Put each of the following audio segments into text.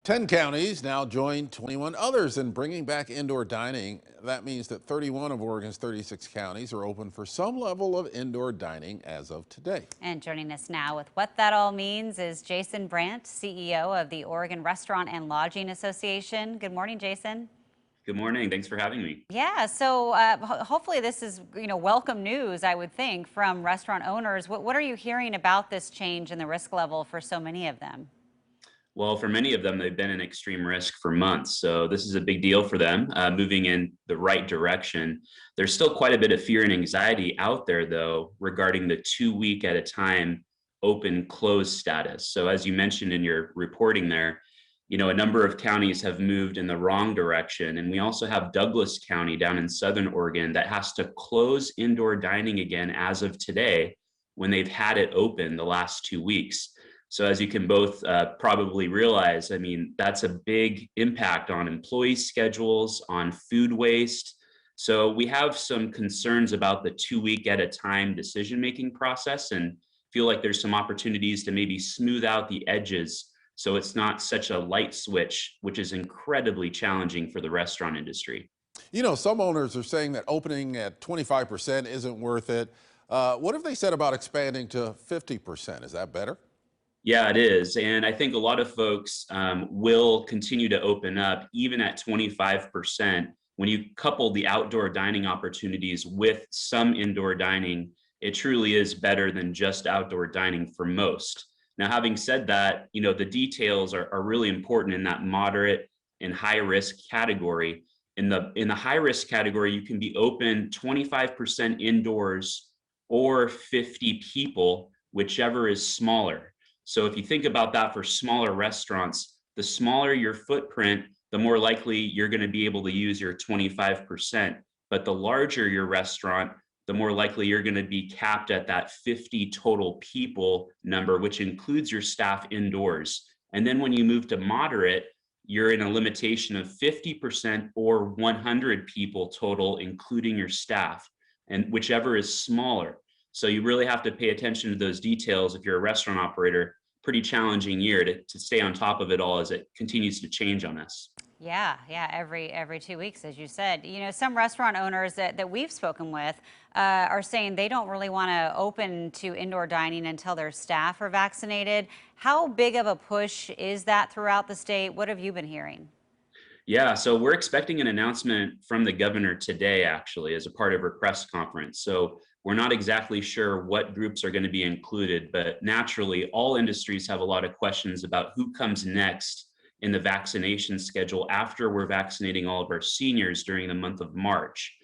10 counties now join 21 others in bringing back indoor dining. That means that 31 of Oregon's 36 counties are open for some level of indoor dining as of today. And joining us now with what that all means is Jason Brandt, CEO of the Oregon Restaurant and Lodging Association. Good morning, Jason. Good morning. Thanks for having me. Yeah, so hopefully this is, welcome news, I would think, from restaurant owners. What are you hearing about this change in the risk level for so many of them? Well, for many of them, they've been in extreme risk for months. So this is a big deal for them, moving in the right direction. There's still quite a bit of fear and anxiety out there, though, regarding the 2 week at a time open close status. So as you mentioned in your reporting there, a number of counties have moved in the wrong direction. And we also have Douglas County down in Southern Oregon that has to close indoor dining again as of today when they've had it open the last 2 weeks. So as you can both probably realize, I mean, that's a big impact on employee schedules, on food waste. So we have some concerns about the 2 week at a time decision-making process and feel like there's some opportunities to maybe smooth out the edges so it's not such a light switch, which is incredibly challenging for the restaurant industry. Some owners are saying that opening at 25% isn't worth it. What have they said about expanding to 50%? Is that better? Yeah, it is. And I think a lot of folks will continue to open up even at 25%. When you couple the outdoor dining opportunities with some indoor dining, it truly is better than just outdoor dining for most. Now, having said that, the details are really important in that moderate and high risk category. In the high risk category, you can be open 25% indoors or 50 people, whichever is smaller. So if you think about that for smaller restaurants, the smaller your footprint, the more likely you're going to be able to use your 25%. But the larger your restaurant, the more likely you're going to be capped at that 50 total people number, which includes your staff indoors. And then when you move to moderate, you're in a limitation of 50% or 100 people total, including your staff, and whichever is smaller. So you really have to pay attention to those details if you're a restaurant operator. Pretty challenging year to stay on top of it all as it continues to change on us. Yeah, every 2 weeks, as you said. Some restaurant owners that we've spoken with are saying they don't really want to open to indoor dining until their staff are vaccinated. How big of a push is that throughout the state? What have you been hearing? Yeah, so we're expecting an announcement from the governor today, actually, as a part of her press conference. So we're not exactly sure what groups are going to be included, but naturally, all industries have a lot of questions about who comes next in the vaccination schedule after we're vaccinating all of our seniors during the month of March.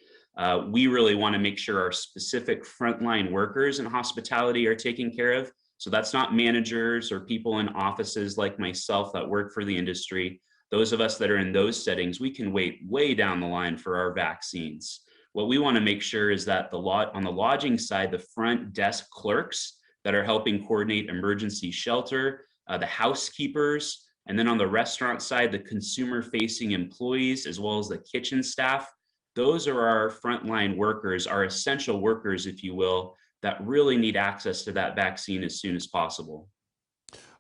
We really want to make sure our specific frontline workers in hospitality are taken care of. So that's not managers or people in offices like myself that work for the industry. Those of us that are in those settings, we can wait way down the line for our vaccines. What we want to make sure is that on the lodging side, the front desk clerks that are helping coordinate emergency shelter, the housekeepers, and then on the restaurant side, the consumer-facing employees, as well as the kitchen staff, those are our frontline workers, our essential workers, if you will, that really need access to that vaccine as soon as possible.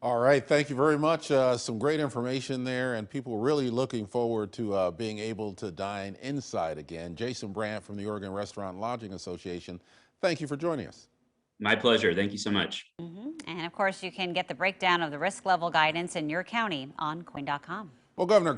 All right, thank you very much. Some great information there, and people really looking forward to being able to dine inside again. Jason Brandt from the Oregon Restaurant and Lodging Association, thank you for joining us. My pleasure. Thank you so much. And of course, you can get the breakdown of the risk level guidance in your county on KOIN.com. Well, Governor